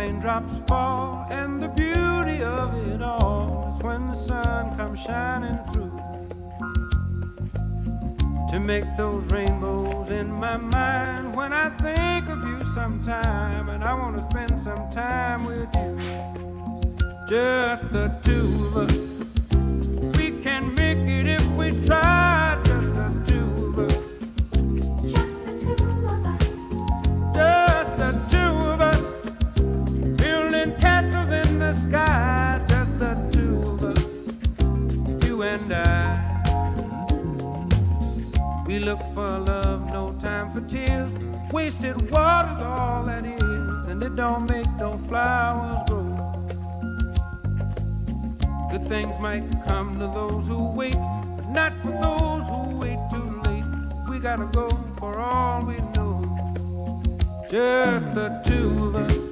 raindrops fall, and the beauty of it all is when the sun comes shining through to make those rainbows in my mind. When I think of you sometime, and I want to spend some time with you, just the two of us. We can make it if we try, just the two of us. Just the two of us, building castles in the sky, just the two of us, you and I. We look for love, no time for tears. Wasted water's all that is, and it don't make no flowers grow. Good things might come to those who wait, but not for those who wait too late. We gotta go for all we know. Just the two of us.